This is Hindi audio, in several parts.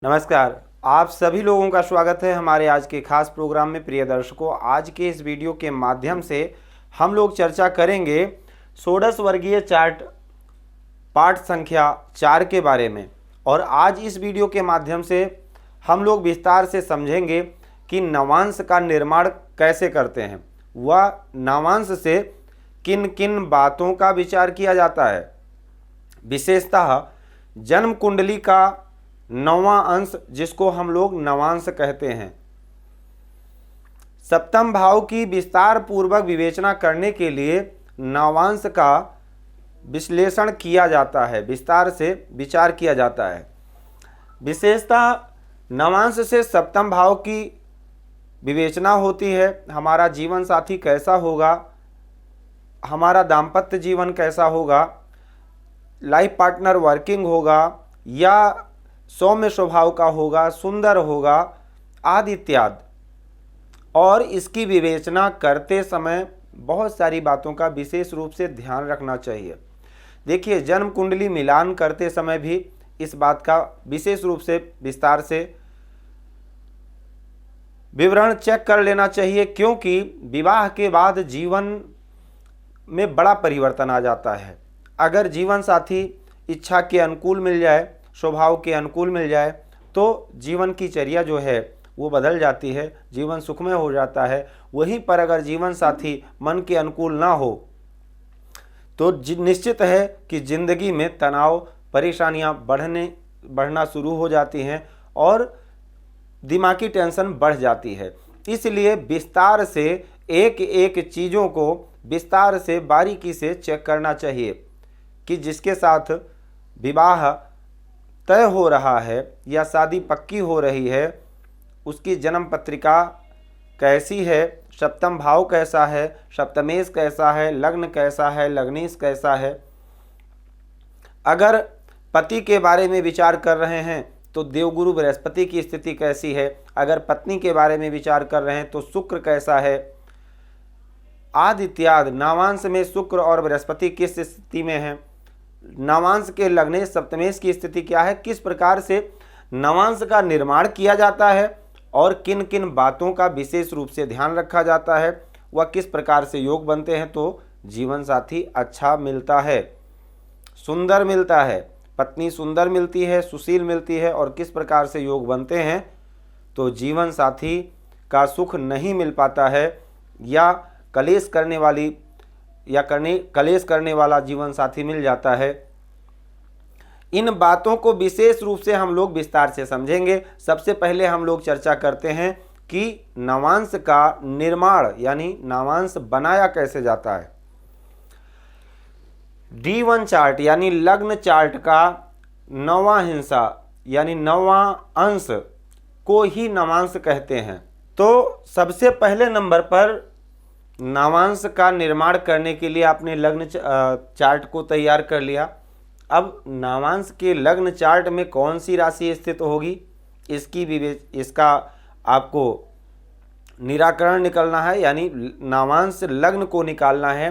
नमस्कार। आप सभी लोगों का स्वागत है हमारे आज के खास प्रोग्राम में। प्रिय दर्शकों, आज के इस वीडियो के माध्यम से हम लोग चर्चा करेंगे षोडश वर्गीय चार्ट पाठ संख्या 4 के बारे में। और आज इस वीडियो के माध्यम से हम लोग विस्तार से समझेंगे कि नवांश का निर्माण कैसे करते हैं, वह नवांश से किन किन बातों का विचार किया जाता है। विशेषतः जन्म कुंडली का 9वां अंश, जिसको हम लोग नवांश कहते हैं। सप्तम भाव की विस्तार पूर्वक विवेचना करने के लिए नवांश का विश्लेषण किया जाता है, विस्तार से विचार किया जाता है। विशेषतः नवांश से सप्तम भाव की विवेचना होती है। हमारा जीवन साथी कैसा होगा, हमारा दाम्पत्य जीवन कैसा होगा, लाइफ पार्टनर वर्किंग होगा या सौम्य स्वभाव का होगा, सुंदर होगा, आदि इत्यादि। और इसकी विवेचना करते समय बहुत सारी बातों का विशेष रूप से ध्यान रखना चाहिए। देखिए, जन्म कुंडली मिलान करते समय भी इस बात का विशेष रूप से विस्तार से विवरण चेक कर लेना चाहिए, क्योंकि विवाह के बाद जीवन में बड़ा परिवर्तन आ जाता है। अगर जीवन साथी इच्छा के अनुकूल मिल जाए, स्वभाव के अनुकूल मिल जाए, तो जीवन की चर्या जो है वो बदल जाती है, जीवन सुखमय हो जाता है। वहीं पर अगर जीवन साथी मन के अनुकूल ना हो तो निश्चित है कि जिंदगी में तनाव, परेशानियां बढ़ना शुरू हो जाती हैं और दिमागी टेंशन बढ़ जाती है। इसलिए विस्तार से एक एक चीज़ों को विस्तार से बारीकी से चेक करना चाहिए कि जिसके साथ विवाह तय हो रहा है या शादी पक्की हो रही है, उसकी जन्म पत्रिका कैसी है, सप्तम भाव कैसा है, सप्तमेश कैसा है, लग्न कैसा है, लग्नेश कैसा है। अगर पति के बारे में विचार कर रहे हैं तो देवगुरु बृहस्पति की स्थिति कैसी है, अगर पत्नी के बारे में विचार कर रहे हैं तो शुक्र कैसा है, आदि इत्यादि। नवांश में शुक्र और बृहस्पति किस स्थिति में है, नवांश के लग्नेश सप्तमेश की स्थिति क्या है, किस प्रकार से नवांश का निर्माण किया जाता है और किन किन बातों का विशेष रूप से ध्यान रखा जाता है, वह किस प्रकार से योग बनते हैं तो जीवन साथी अच्छा मिलता है, सुंदर मिलता है, पत्नी सुंदर मिलती है, सुशील मिलती है, और किस प्रकार से योग बनते हैं तो जीवन साथी का सुख नहीं मिल पाता है या कलेश करने वाला जीवन साथी मिल जाता है। इन बातों को विशेष रूप से हम लोग विस्तार से समझेंगे। सबसे पहले हम लोग चर्चा करते हैं कि नवांश का निर्माण यानी नवांश बनाया कैसे जाता है। D1 चार्ट यानी लग्न चार्ट का 9वां हिस्सा यानी 9वां अंश को ही नवांश कहते हैं। तो सबसे पहले नंबर पर नवांश का निर्माण करने के लिए आपने लग्न चार्ट को तैयार कर लिया। अब नवांश के लग्न चार्ट में कौन सी राशि स्थित होगी, इसका आपको निराकरण निकालना है, यानी नवांश लग्न को निकालना है।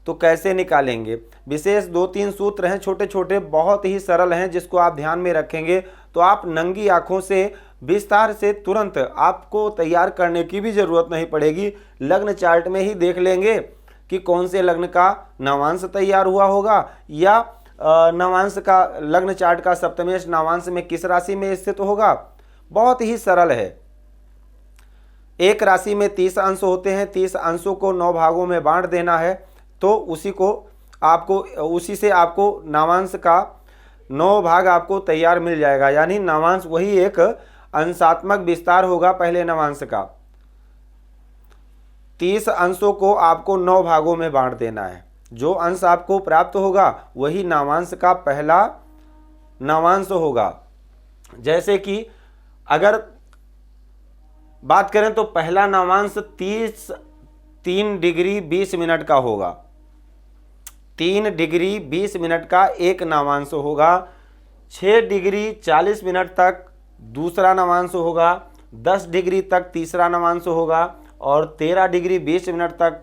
तो कैसे निकालेंगे, विशेष 2-3 सूत्र हैं, छोटे छोटे, बहुत ही सरल हैं, जिसको आप ध्यान में रखेंगे तो आप नंगी आंखों से विस्तार से तुरंत आपको तैयार करने की भी ज़रूरत नहीं पड़ेगी। लग्न चार्ट में ही देख लेंगे कि कौन से लग्न का नवांश तैयार हुआ होगा या नवांश का लग्न चार्ट का सप्तमेश नवांश में किस राशि में स्थित होगा। बहुत ही सरल है। एक राशि में 30 अंश होते हैं, 30 अंशों को 9 भागों में बांट देना है, तो उसी से आपको नवांश का 9 भाग आपको तैयार मिल जाएगा। यानी नवांश वही एक अंशात्मक विस्तार होगा। पहले नवांश का 30 अंशों को आपको 9 भागों में बांट देना है। जो अंश आपको प्राप्त होगा वही नवांश का पहला नवांश होगा। जैसे कि अगर बात करें तो पहला नवांश 3 डिग्री 20 मिनट का होगा। 3 डिग्री 20 मिनट का एक नवांश होगा। 6 डिग्री 40 मिनट तक दूसरा नवांश होगा। 10 डिग्री तक तीसरा नवांश होगा और 13 डिग्री 20 मिनट तक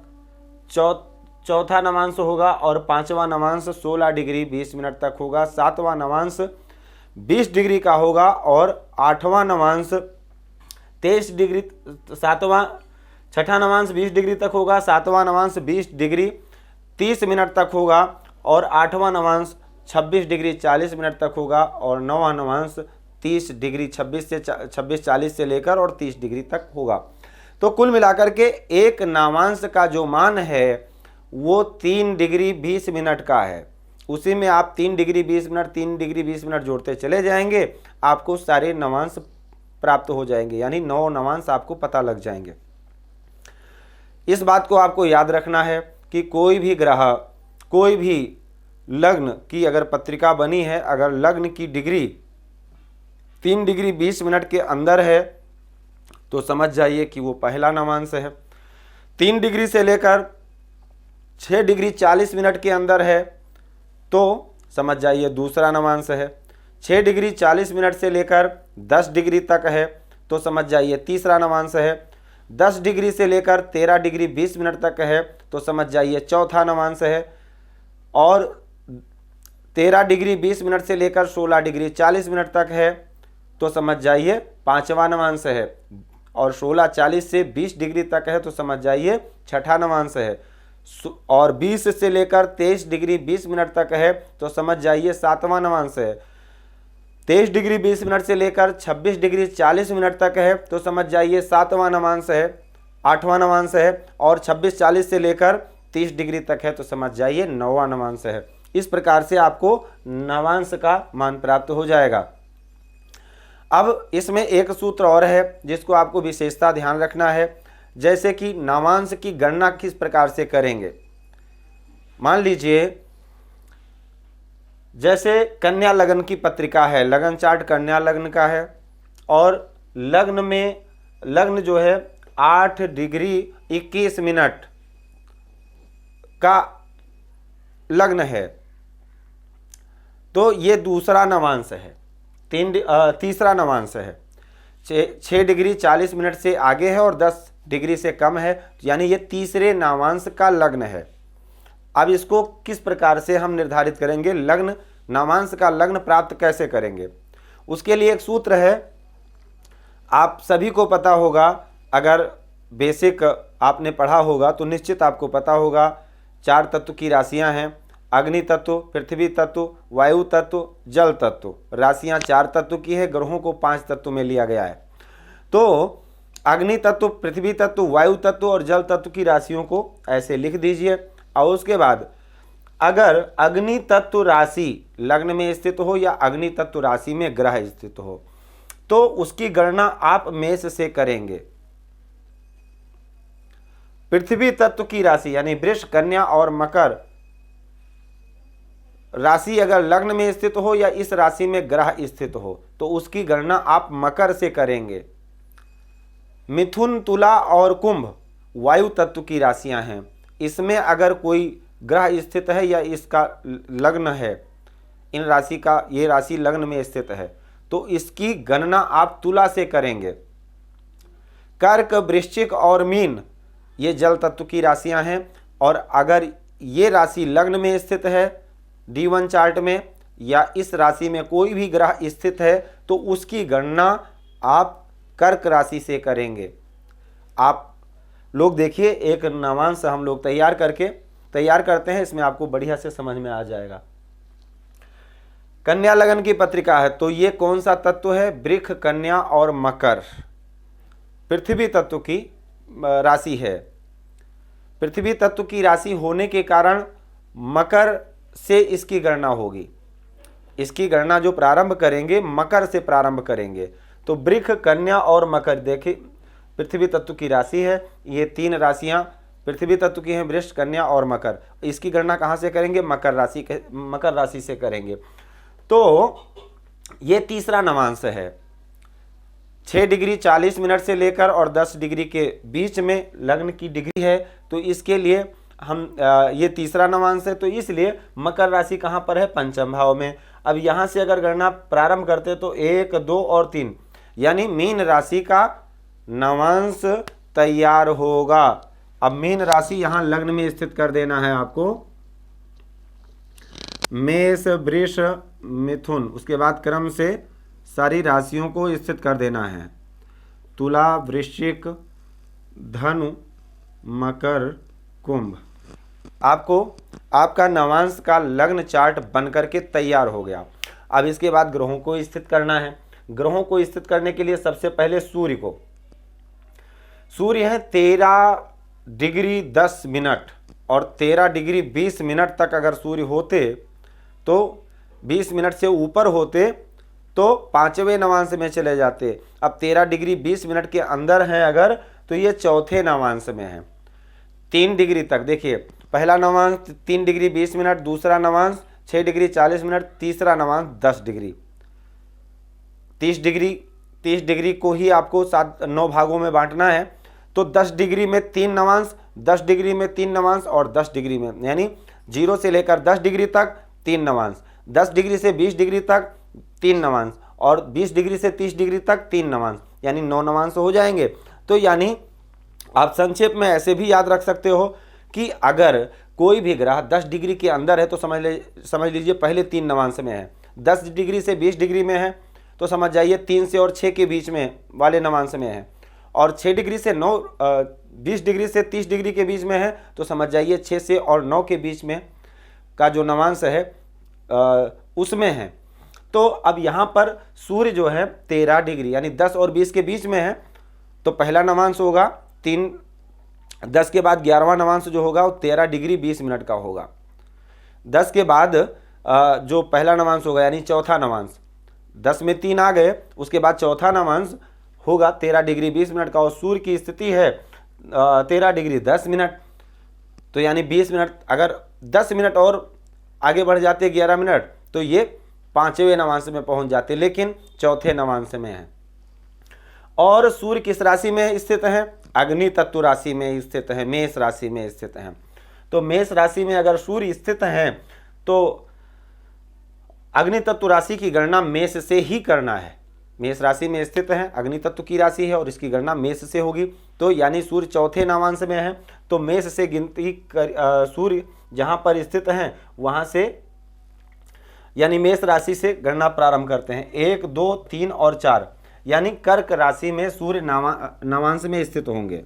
चौथा नवांश होगा और 5वां नवांश 16 डिग्री 20 मिनट तक होगा। 7वां नवांश 20 डिग्री का होगा और 8वां नवांश 23 डिग्री, छठा नवांश 20 डिग्री तक होगा, 7वां नवांश 20 डिग्री 30 मिनट तक होगा और 8वां नवांश 26 डिग्री 40 मिनट तक होगा और 9वां नवांश 30 डिग्री 26-40 से लेकर और 30 डिग्री तक होगा। तो कुल मिलाकर के एक नामांश का जो मान है वो 3 डिग्री 20 मिनट का है। उसी में आप 3 डिग्री 20 मिनट 3 डिग्री 20 मिनट जोड़ते चले जाएंगे, आपको सारे नवांश प्राप्त हो जाएंगे, यानी 9 नवांश आपको पता लग जाएंगे। इस बात को आपको याद रखना है कि कोई भी ग्रह, कोई भी लग्न की अगर पत्रिका बनी है, अगर लग्न की डिग्री 3 डिग्री 20 मिनट के अंदर है तो समझ जाइए कि वो पहला नवांश है। 3 डिग्री से लेकर 6 डिग्री 40 मिनट के अंदर है तो समझ जाइए दूसरा नवांश है। 6 डिग्री 40 मिनट से लेकर 10 डिग्री तक है तो समझ जाइए तीसरा नवांश है। 10 डिग्री से लेकर 13 डिग्री 20 मिनट तक है तो समझ जाइए चौथा नवांश है। और 13 डिग्री 20 मिनट से लेकर 16 डिग्री 40 मिनट तक है तो समझ जाइए पांचवा नवांश है। और 16:40 से 20 डिग्री तक है तो समझ जाइए छठा नवांश है। और 20 से लेकर 23 डिग्री 20 मिनट तक है तो समझ जाइए सातवां नवांश है। 23 डिग्री 20 मिनट से लेकर 26 डिग्री 40 मिनट तक है तो समझ जाइए सातवां नवांश है, आठवां नवांश है। और 26:40 से लेकर 30 डिग्री तक है तो समझ जाइए नौवां नवांश है। इस प्रकार से आपको नवांश का मान प्राप्त हो जाएगा। अब इसमें एक सूत्र और है जिसको आपको विशेषता ध्यान रखना है, जैसे कि नवांश की गणना किस प्रकार से करेंगे। मान लीजिए जैसे कन्या लग्न की पत्रिका है, लगन चार्ट कन्या लग्न का है और लग्न जो है 8 डिग्री 21 मिनट का लग्न है तो ये दूसरा नवांश है। तीसरा नवांश है 6 डिग्री 40 मिनट से आगे है और 10 डिग्री से कम है, यानी ये तीसरे नवांश का लग्न है। अब इसको किस प्रकार से हम निर्धारित करेंगे, लग्न नवांश का लग्न प्राप्त कैसे करेंगे, उसके लिए एक सूत्र है। आप सभी को पता होगा, अगर बेसिक आपने पढ़ा होगा तो निश्चित आपको पता होगा 4 तत्व की राशियां हैं, अग्नि तत्व, पृथ्वी तत्व, वायु तत्व, जल तत्व। राशियां 4 तत्व की है, ग्रहों को 5 तत्व में लिया गया है। तो अग्नि तत्व, पृथ्वी तत्व, वायु तत्व और जल तत्व की राशियों को ऐसे लिख दीजिए। और उसके बाद अगर अग्नि तत्व राशि लग्न में स्थित हो या अग्नि तत्व राशि में ग्रह स्थित हो तो उसकी गणना आप मेष से करेंगे। पृथ्वी तत्व की राशि यानी वृष, कन्या और मकर राशि अगर लग्न में स्थित हो या इस राशि में ग्रह स्थित हो तो उसकी गणना आप मकर से करेंगे। मिथुन, तुला और कुंभ वायु तत्व की राशियां हैं, इसमें अगर कोई ग्रह स्थित है या इसका लग्न है, इन राशि का ये राशि लग्न में स्थित है तो इसकी गणना आप तुला से करेंगे। कर्क, वृश्चिक और मीन ये जल तत्व की राशियां हैं और अगर ये राशि लग्न में स्थित है D1 चार्ट में या इस राशि में कोई भी ग्रह स्थित है तो उसकी गणना आप कर्क राशि से करेंगे। आप लोग देखिए एक नवांश हम लोग तैयार करते हैं, इसमें आपको बढ़िया से समझ में आ जाएगा। कन्या लगन की पत्रिका है तो ये कौन सा तत्व है, वृष, कन्या और मकर पृथ्वी तत्व की राशि है। पृथ्वी तत्व की राशि होने के कारण मकर से इसकी गणना होगी। इसकी गणना जो प्रारंभ करेंगे मकर से प्रारंभ करेंगे। तो वृष, कन्या और मकर, देखिए पृथ्वी तत्व की राशि है, ये 3 राशियां पृथ्वी तत्व की हैं, वृष, कन्या और मकर। इसकी गणना कहां से करेंगे, मकर राशि से करेंगे। तो ये तीसरा नवांश है। 6 डिग्री 40 मिनट से लेकर और 10 डिग्री के बीच में लग्न की डिग्री है तो इसके लिए हम ये तीसरा नवांश है तो इसलिए मकर राशि कहाँ पर है, पंचम भाव में। अब यहाँ से अगर गणना प्रारंभ करते तो 1, 2 और 3 यानी मीन राशि का नवांश तैयार होगा। अब मीन राशि यहाँ लग्न में स्थित कर देना है आपको। मेष, वृष, मिथुन, उसके बाद क्रम से सारी राशियों को स्थित कर देना है। तुला, वृश्चिक, धनु, मकर, कुंभ। आपको आपका नवांश का लग्न चार्ट बनकर के तैयार हो गया। अब इसके बाद ग्रहों को स्थित करना है। ग्रहों को स्थित करने के लिए सबसे पहले सूर्य है 13 डिग्री 10 मिनट और 13 डिग्री 20 मिनट तक अगर सूर्य होते तो 20 मिनट से ऊपर होते तो पांचवें नवांश में चले जाते। अब 13 डिग्री 20 मिनट के अंदर हैं अगर तो ये चौथे नवांश में है। 3 डिग्री तक देखिए, पहला नवांश 3 डिग्री 20 मिनट, दूसरा नवांश 6 डिग्री 40 मिनट, तीसरा नवांश 10 डिग्री 30 डिग्री को ही आपको 9 भागों में बांटना है। तो 10 डिग्री में 3 नवांश, 10 डिग्री में 3 नवांश और 10 डिग्री में, यानी 0 से लेकर 10 डिग्री तक 3 नवांश, 10 डिग्री से 20 डिग्री तक 3 नवांश और 20 डिग्री से 30 डिग्री तक 3 नवांश, यानी 9 नवांश हो जाएंगे। तो यानी आप संक्षेप में ऐसे भी याद रख सकते हो कि अगर कोई भी ग्रह 10 डिग्री के अंदर है तो समझ लीजिए पहले 3 नवांश में है। 10 डिग्री से 20 डिग्री में है तो समझ जाइए 3 से और 6 के बीच में वाले नवांश में है, और 6 डिग्री से 20 डिग्री से 30 डिग्री के बीच में है तो समझ जाइए 6 से और 9 के बीच में का जो नवांश है उसमें है। तो अब यहाँ पर सूर्य जो है 13 डिग्री यानी 10 और 20 के बीच में है तो पहला नवांश होगा 3, 10 के बाद 11वां नवांश जो होगा वो 13 डिग्री 20 मिनट का होगा। 10 के बाद जो पहला नवांश होगा यानी चौथा नवांश, 10 में 3 आ गए, उसके बाद चौथा नवांश होगा 13 डिग्री 20 मिनट का और सूर्य की स्थिति है 13 डिग्री 10 मिनट, तो यानी 20 मिनट, अगर 10 मिनट और आगे बढ़ जाते 11 मिनट तो ये पांचवें नवांश में पहुंच जाते, लेकिन चौथे नवांश में है। और सूर्य किस राशि में स्थित है? अग्नि तत्व राशि में स्थित है, मेष राशि में स्थित है। तो मेष राशि में अगर सूर्य स्थित है तो अग्नि तत्व राशि की गणना मेष से ही करना है। मेष राशि में स्थित है, अग्नि तत्व की राशि है और इसकी गणना मेष से होगी। तो यानी सूर्य चौथे नवांश में है तो मेष से गिनती सूर्य जहां पर स्थित हैं वहां से यानी मेष राशि से गणना प्रारंभ करते हैं। 1, 2, 3 और 4 यानी कर्क राशि में सूर्य नवांश में स्थित होंगे।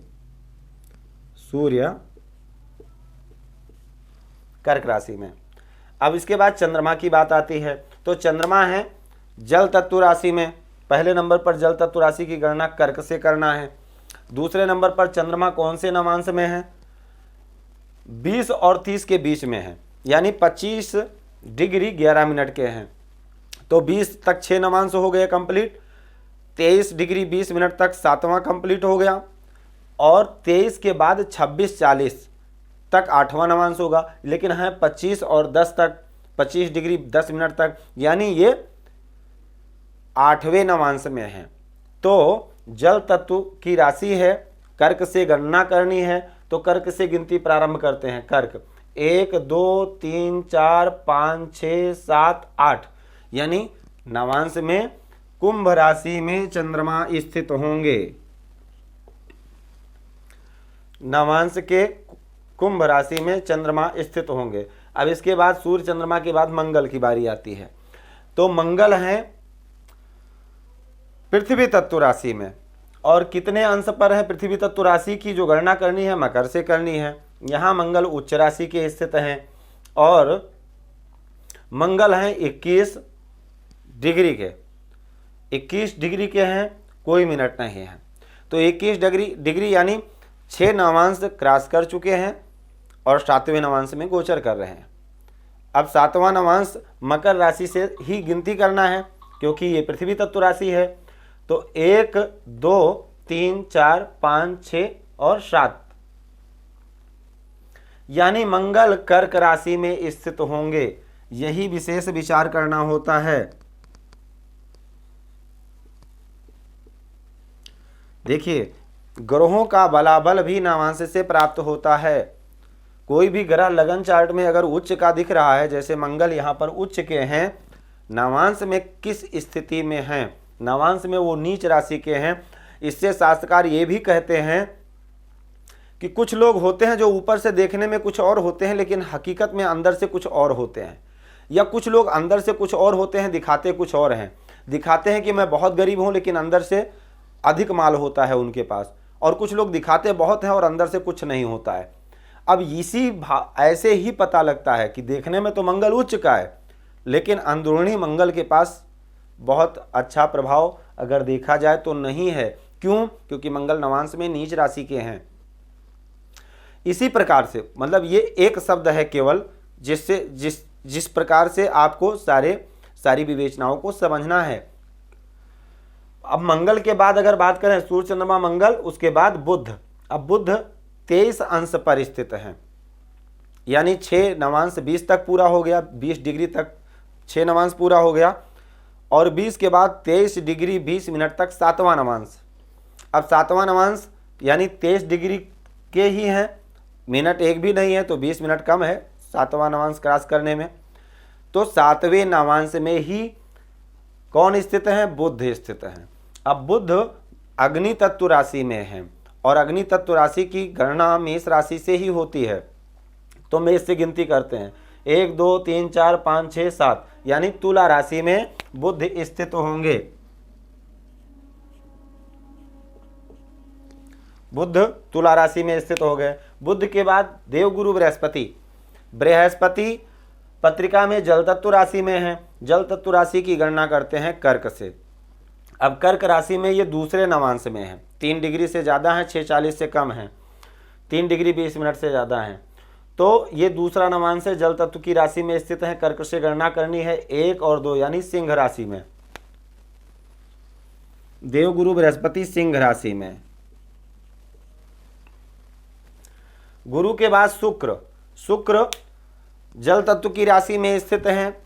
सूर्य कर्क राशि में। अब इसके बाद चंद्रमा की बात आती है तो चंद्रमा है जल तत्व राशि में। पहले नंबर पर जल तत्व राशि की गणना कर्क से करना है। दूसरे नंबर पर चंद्रमा कौन से नवांश में है? 20 और 30 के बीच में है, यानी 25 डिग्री 11 मिनट के हैं। तो 20 तक 6 नवांश हो गए कंप्लीट, 23 डिग्री 20 मिनट तक 7वां कंप्लीट हो गया और 23 के बाद 26-40 तक 8वां नवांश होगा, लेकिन है 25 और 10 तक, 25 डिग्री 10 मिनट तक, यानी ये 8वें नवांश में है। तो जल तत्व की राशि है, कर्क से गणना करनी है तो कर्क से गिनती प्रारंभ करते हैं। कर्क 1, 2, 3, 4, 5, 6, 7, 8 यानी नवांश में कुंभ राशि में चंद्रमा स्थित होंगे। नवांश के कुंभ राशि में चंद्रमा स्थित होंगे। अब इसके बाद सूर्य चंद्रमा के बाद मंगल की बारी आती है। तो मंगल है पृथ्वी तत्व राशि में और कितने अंश पर है पृथ्वी तत्व राशि की जो गणना करनी है मकर से करनी है। यहाँ मंगल उच्च राशि के स्थित हैं और मंगल हैं 21 डिग्री के, 21 डिग्री के हैं, कोई मिनट नहीं है। तो 21 डिग्री यानी 6 नवांश क्रॉस कर चुके हैं और 7वें नवांश में गोचर कर रहे हैं। अब 7वां नवांश मकर राशि से ही गिनती करना है क्योंकि ये पृथ्वी तत्व राशि है। तो 1, 2, 3, 4, 5, 6 और 7 यानी मंगल कर्क राशि में स्थित होंगे। यही विशेष विचार करना होता है। देखिए ग्रहों का बलाबल भी नवांश से प्राप्त होता है। कोई भी ग्रह लगन चार्ट में अगर उच्च का दिख रहा है, जैसे मंगल यहाँ पर उच्च के हैं, नवांश में किस स्थिति में हैं? नवांश में वो नीच राशि के हैं। इससे शास्त्रकार ये भी कहते हैं कि कुछ लोग होते हैं जो ऊपर से देखने में कुछ और होते हैं लेकिन हकीकत में अंदर से कुछ और होते हैं। या कुछ लोग अंदर से कुछ और होते हैं, दिखाते कुछ और हैं। दिखाते हैं कि मैं बहुत गरीब हूं लेकिन अंदर से अधिक माल होता है उनके पास, और कुछ लोग दिखाते बहुत हैं और अंदर से कुछ नहीं होता है। अब ऐसे ही पता लगता है कि देखने में तो मंगल उच्च का है लेकिन अंदरूनी मंगल के पास बहुत अच्छा प्रभाव अगर देखा जाए तो नहीं है। क्यों? क्योंकि मंगल नवांश में नीच राशि के हैं। इसी प्रकार से मतलब ये एक शब्द है केवल, जिससे जिस प्रकार से आपको सारी विवेचनाओं को समझना है। अब मंगल के बाद अगर बात करें सूर्य चंद्रमा मंगल, उसके बाद बुध। अब बुध 23 अंश पर स्थित है, यानी 6 नवांश 20 तक पूरा हो गया, 20 डिग्री तक 6 नवांश पूरा हो गया, और 20 के बाद 23 डिग्री 20 मिनट तक 7वां नवांश। अब 7वां नवांश यानी 23 डिग्री के ही हैं, मिनट एक भी नहीं है तो 20 मिनट कम है 7वां नवांश क्रॉस करने में। तो 7वें नवांश में ही कौन स्थित है? बुध स्थित है। अब बुध अग्नि तत्व राशि में है और अग्नि तत्व राशि की गणना मेष राशि से ही होती है। तो मेष से गिनती करते हैं 1 2 3 4 5 6 7, यानी तुला राशि में बुध स्थित होंगे। बुध तुला राशि में स्थित हो गए। बुध के बाद देवगुरु बृहस्पति पत्रिका में जल तत्व राशि में है। जल तत्व राशि की गणना करते हैं कर्क से। अब कर्क राशि में ये दूसरे नवांश में है, 3 डिग्री से ज़्यादा है, 6:40 से कम है, 3 डिग्री 20 मिनट से ज़्यादा है। तो ये दूसरा नवांश है, जल तत्व की राशि में स्थित है। कर्क से गणना करनी है 1 और 2, यानी सिंह राशि में। देवगुरु बृहस्पति सिंह राशि में। गुरु के बाद शुक्र जल तत्व की राशि में स्थित है,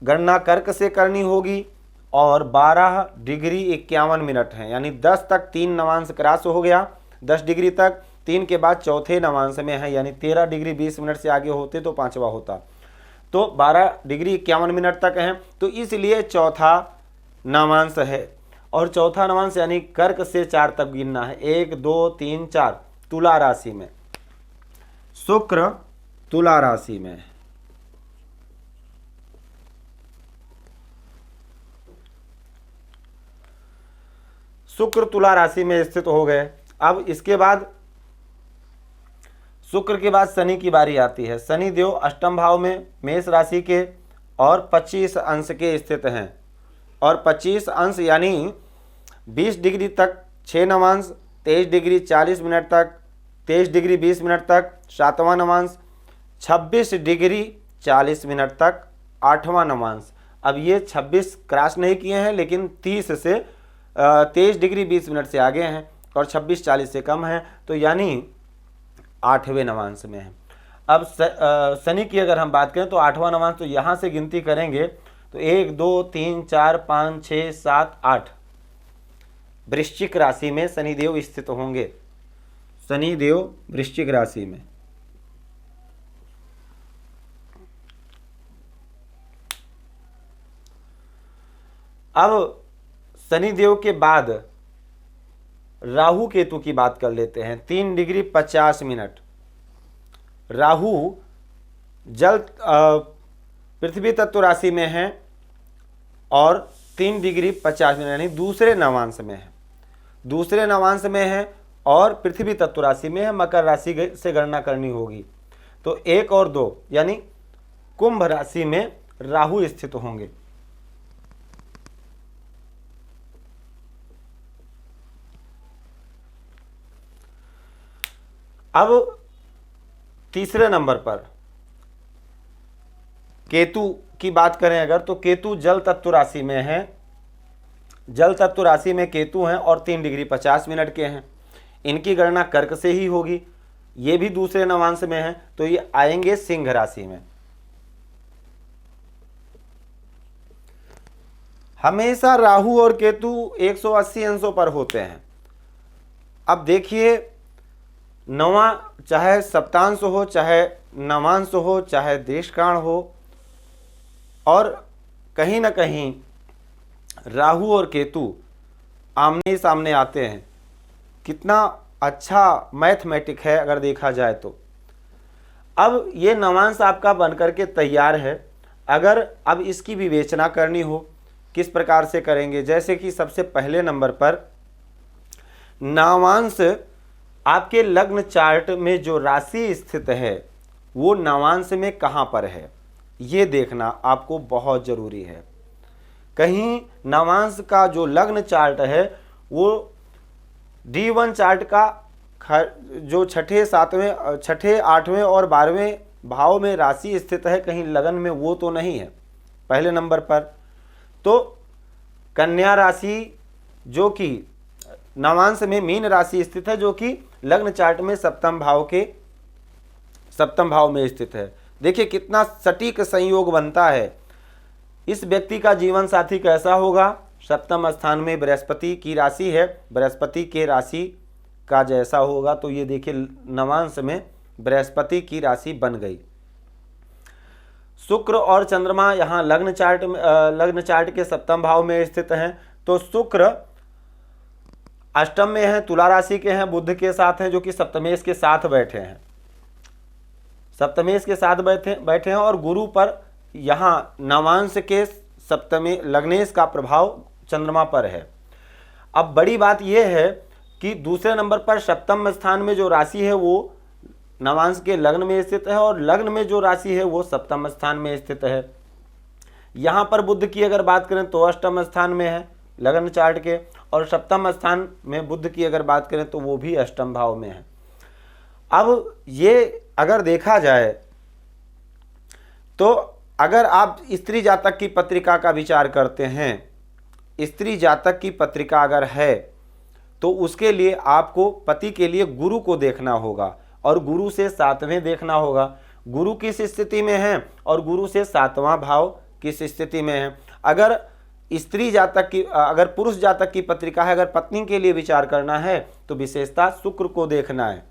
गणना कर्क से करनी होगी, और 12 डिग्री 51 मिनट है, यानी 10 तक 3 नवांश क्रॉस हो गया, 10 डिग्री तक। 3 के बाद चौथे नवांश में है, यानी 13 डिग्री 20 मिनट से आगे होते तो 5वां होता। तो 12 डिग्री 51 मिनट तक है, तो इसलिए चौथा नवांश है। और चौथा नवांश यानी कर्क से 4 तक गिनना है, 1 2 3 4, तुला राशि में। शुक्र तुला राशि में। शुक्र तुला राशि में स्थित हो गए। अब इसके बाद शुक्र के बाद शनि की बारी आती है। शनि देव अष्टम भाव में मेष राशि के और 25 अंश के स्थित हैं, और 25 अंश यानी 20 डिग्री तक 6 नवांश, 23 डिग्री 40 मिनट तक, 23 डिग्री 20 मिनट तक 7वां नवांश, 26 डिग्री 40 मिनट तक 8वां नवांश। अब ये 26 क्रॉस नहीं किए हैं लेकिन 30 से 23 डिग्री 20 मिनट से आगे हैं, और 26 40 से कम है, तो यानी 8वें नवांश में है। अब शनि की अगर हम बात करें तो 8वां नवांश, तो यहाँ से गिनती करेंगे तो 1 2 3 4 5 6 7 8, वृश्चिक राशि में शनिदेव स्थित होंगे। शनिदेव वृश्चिक राशि में। अब शनिदेव के बाद राहु केतु की बात कर लेते हैं। 3 डिग्री 50 मिनट राहु पृथ्वी तत्व राशि में है और 3 डिग्री 50 मिनट यानी दूसरे नवांश में है। दूसरे नवांश में है और पृथ्वी तत्व राशि में है, मकर राशि से गणना करनी होगी। तो 1 और 2 यानी कुंभ राशि में राहु स्थित होंगे। अब तीसरे नंबर पर केतु की बात करें अगर, तो केतु जल तत्व राशि में है। जल तत्व राशि में केतु हैं और 3 डिग्री 50 मिनट के हैं। इनकी गणना कर्क से ही होगी। ये भी दूसरे नवांश में है, तो ये आएंगे सिंह राशि में। हमेशा राहु और केतु 180 अंशों पर होते हैं। अब देखिए, नवा चाहे सप्तांश हो, चाहे नवांश हो, चाहे देशकाण हो, और कहीं ना कहीं राहु और केतु आमने सामने आते हैं। कितना अच्छा मैथमेटिक है अगर देखा जाए तो। अब ये नवांश आपका बनकर के तैयार है। अगर अब इसकी विवेचना करनी हो, किस प्रकार से करेंगे? जैसे कि सबसे पहले नंबर पर नवांश, आपके लग्न चार्ट में जो राशि स्थित है वो नवांश में कहाँ पर है, ये देखना आपको बहुत ज़रूरी है। कहीं नवांश का जो लग्न चार्ट है वो D1 चार्ट का जो छठे, सातवें, छठे, आठवें और 12वें भाव में राशि स्थित है, कहीं लगन में वो तो नहीं है पहले नंबर पर। तो कन्या राशि जो कि नवांश में मीन राशि स्थित है, जो कि लग्न चार्ट में सप्तम भाव में स्थित है। देखिए कितना सटीक संयोग बनता है। इस व्यक्ति का जीवन साथी कैसा होगा? सप्तम स्थान में बृहस्पति की राशि है, बृहस्पति के राशि का जैसा होगा। तो ये देखिए नवांश में बृहस्पति की राशि बन गई। शुक्र और चंद्रमा यहाँ लग्न चार्ट के सप्तम भाव में स्थित हैं। तो शुक्र अष्टम में है, तुला राशि के हैं, बुध के साथ हैं, जो कि सप्तमेश के साथ बैठे हैं, बैठे हैं। और गुरु पर यहाँ नवांश के सप्तमे लग्नेश का प्रभाव चंद्रमा पर है। अब बड़ी बात यह है कि दूसरे नंबर पर सप्तम स्थान में जो राशि है वो नवांश के लग्न में स्थित है, और लग्न में जो राशि है वो सप्तम स्थान में स्थित है। यहाँ पर बुध की अगर बात करें तो अष्टम स्थान में है लग्न चार्ट के, और सप्तम स्थान में बुध की अगर बात करें तो वो भी अष्टम भाव में है। अब ये अगर देखा जाए तो अगर आप स्त्री जातक की पत्रिका का विचार करते हैं, स्त्री जातक की पत्रिका अगर है तो उसके लिए आपको पति के लिए गुरु को देखना होगा, और गुरु से सातवें देखना होगा, गुरु किस स्थिति में है और गुरु से सातवां भाव किस स्थिति में है। अगर स्त्री जातक की, अगर पुरुष जातक की पत्रिका है, अगर पत्नी के लिए विचार करना है तो विशेषता शुक्र को देखना है।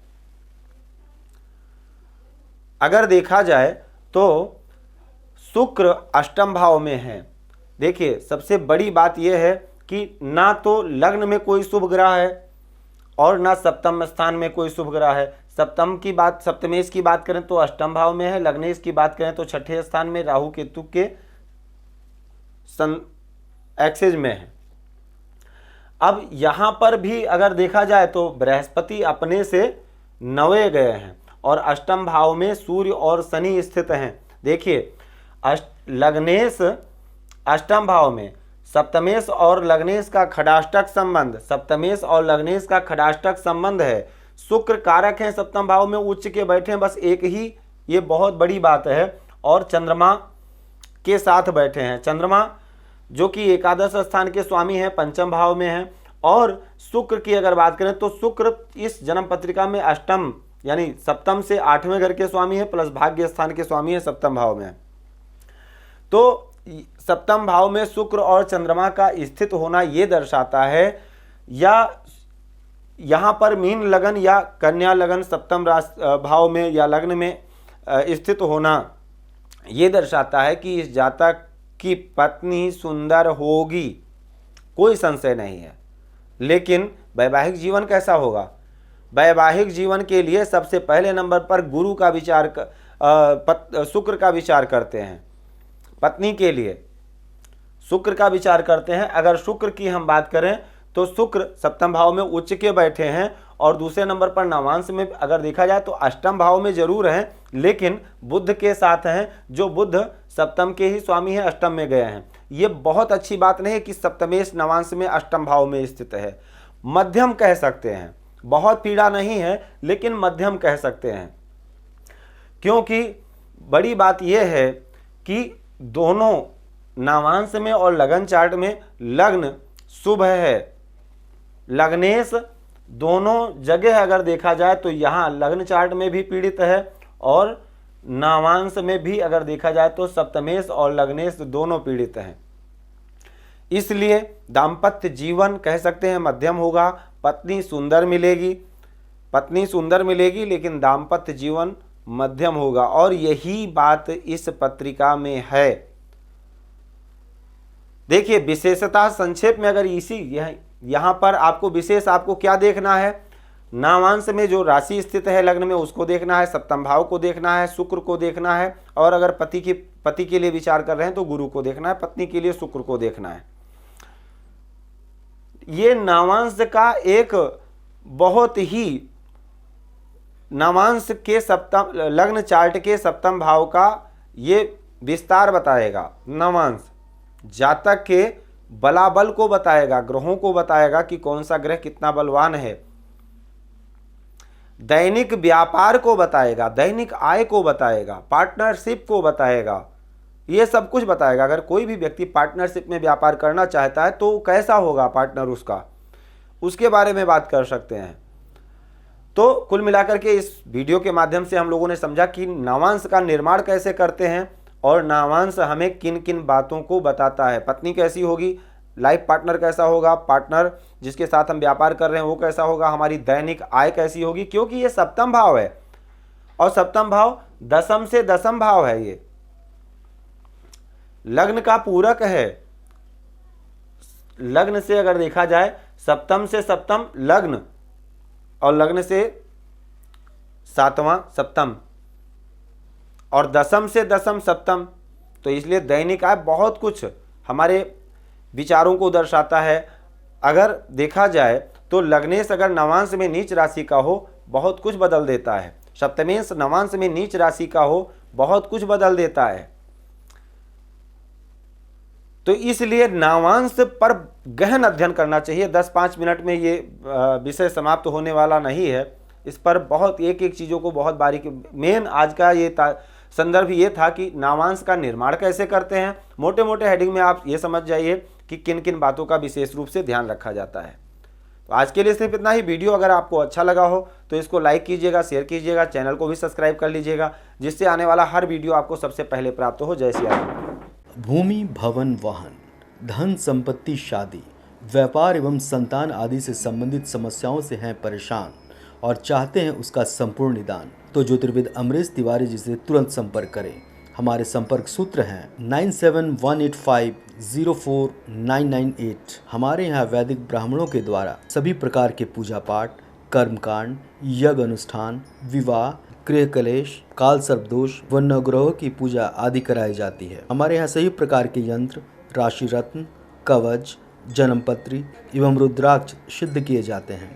अगर देखा जाए तो शुक्र अष्टम भाव में है। देखिए सबसे बड़ी बात यह है कि ना तो लग्न में कोई शुभ ग्रह है और ना सप्तम स्थान में कोई शुभ ग्रह है। सप्तमेश की बात करें तो अष्टम भाव में है, लग्नेश की बात करें तो छठे स्थान में राहु केतु के एक्सेज में है। अब यहां पर भी अगर देखा जाए तो बृहस्पति अपने से 9वें गए हैं और अष्टम भाव में सूर्य और शनि स्थित हैं। देखिए लग्नेश अष्टम भाव में, सप्तमेश और लग्नेश का खडाष्टक संबंध, है। शुक्र कारक हैं, सप्तम भाव में उच्च के बैठे हैं, बस एक ही ये बहुत बड़ी बात है। और चंद्रमा के साथ बैठे हैं, चंद्रमा जो कि एकादश स्थान के स्वामी हैं, पंचम भाव में है। और शुक्र की अगर बात करें तो शुक्र इस जन्म पत्रिका में अष्टम यानी सप्तम से 8वें घर के स्वामी है, प्लस भाग्य स्थान के स्वामी है, सप्तम भाव में। तो सप्तम भाव में शुक्र और चंद्रमा का स्थित होना यह दर्शाता है, या यहाँ पर मीन लगन या कन्या लगन सप्तम भाव में या लग्न में स्थित होना ये दर्शाता है कि इस जातक की पत्नी सुंदर होगी, कोई संशय नहीं है। लेकिन वैवाहिक जीवन कैसा होगा? वैवाहिक जीवन के लिए सबसे पहले नंबर पर गुरु का विचार शुक्र का विचार करते हैं। पत्नी के लिए शुक्र का विचार करते हैं। अगर शुक्र की हम बात करें तो शुक्र सप्तम भाव में उच्च के बैठे हैं, और दूसरे नंबर पर नवांश में अगर देखा जाए तो अष्टम भाव में जरूर हैं, लेकिन बुध के साथ हैं, जो बुध सप्तम के ही स्वामी हैं, अष्टम में गए हैं। ये बहुत अच्छी बात नहीं है कि सप्तमेश नवांश में अष्टम भाव में स्थित है, मध्यम कह सकते हैं, बहुत पीड़ा नहीं है लेकिन मध्यम कह सकते हैं। क्योंकि बड़ी बात यह है कि दोनों नवांश में और लगन चार्ट में लग्न शुभ है, लग्नेश दोनों जगह अगर देखा जाए तो यहाँ लग्न चार्ट में भी पीड़ित है, और नवांश में भी अगर देखा जाए तो सप्तमेश और लग्नेश दोनों पीड़ित हैं। इसलिए दाम्पत्य जीवन कह सकते हैं मध्यम होगा। पत्नी सुंदर मिलेगी लेकिन दाम्पत्य जीवन मध्यम होगा, और यही बात इस पत्रिका में है। देखिए विशेषतः संक्षेप में अगर यहाँ पर आपको विशेष आपको क्या देखना है, नामांश में जो राशि स्थित है लग्न में उसको देखना है, सप्तम भाव को देखना है, शुक्र को देखना है, और अगर पति के लिए विचार कर रहे हैं तो गुरु को देखना है, पत्नी के लिए शुक्र को देखना है। ये नामांश का एक बहुत ही, नामांश के सप्तम लग्न चार्ट के सप्तम भाव का ये विस्तार बताएगा। नामांश जातक के बलाबल को बताएगा, ग्रहों को बताएगा कि कौन सा ग्रह कितना बलवान है, दैनिक व्यापार को बताएगा, दैनिक आय को बताएगा, पार्टनरशिप को बताएगा, ये सब कुछ बताएगा। अगर कोई भी व्यक्ति पार्टनरशिप में व्यापार करना चाहता है तो कैसा होगा पार्टनर उसका, उसके बारे में बात कर सकते हैं। तो कुल मिलाकर के इस वीडियो के माध्यम से हम लोगों ने समझा कि नामांश का निर्माण कैसे करते हैं और नामांश हमें किन किन बातों को बताता है। पत्नी कैसी होगी, लाइफ पार्टनर कैसा होगा, पार्टनर जिसके साथ हम व्यापार कर रहे हैं वो कैसा होगा, हमारी दैनिक आय कैसी होगी, क्योंकि ये सप्तम भाव है और सप्तम भाव दशम से दशम भाव है, ये लग्न का पूरक है। लग्न से अगर देखा जाए, सप्तम से सप्तम लग्न और लग्न से सातवां सप्तम और दशम से दशम सप्तम, तो इसलिए दैनिक आय बहुत कुछ हमारे विचारों को दर्शाता है। अगर देखा जाए तो लग्नेश अगर नवांश में नीच राशि का हो बहुत कुछ बदल देता है, सप्तमेश नवांश में नीच राशि का हो बहुत कुछ बदल देता है। तो इसलिए नामांश पर गहन अध्ययन करना चाहिए। 10-5 मिनट में ये विषय समाप्त होने वाला नहीं है, इस पर बहुत एक एक चीज़ों को बहुत बारीकी, मेन आज का ये संदर्भ ये था कि नामांश का निर्माण कैसे करते हैं। मोटे मोटे हेडिंग में आप ये समझ जाइए कि किन किन बातों का विशेष रूप से ध्यान रखा जाता है। तो आज के लिए सिर्फ इतना ही। वीडियो अगर आपको अच्छा लगा हो तो इसको लाइक कीजिएगा, शेयर कीजिएगा, चैनल को भी सब्सक्राइब कर लीजिएगा, जिससे आने वाला हर वीडियो आपको सबसे पहले प्राप्त हो। जय श्री राम। भूमि, भवन, वाहन, धन संपत्ति, शादी, व्यापार एवं संतान आदि से संबंधित समस्याओं से हैं परेशान और चाहते हैं उसका संपूर्ण निदान, तो ज्योतिर्विद अमरीश तिवारी जी से तुरंत संपर्क करें। हमारे संपर्क सूत्र हैं 9718504998। हमारे यहाँ वैदिक ब्राह्मणों के द्वारा सभी प्रकार के पूजा पाठ, कर्मकांड, यज्ञ अनुष्ठान, विवाह, गृह कलेश, काल सर्पदोष व नवग्रहों की पूजा आदि कराई जाती है। हमारे यहाँ सभी प्रकार के यंत्र, राशि रत्न, कवच, जन्मपत्री एवं रुद्राक्ष सिद्ध किए जाते हैं।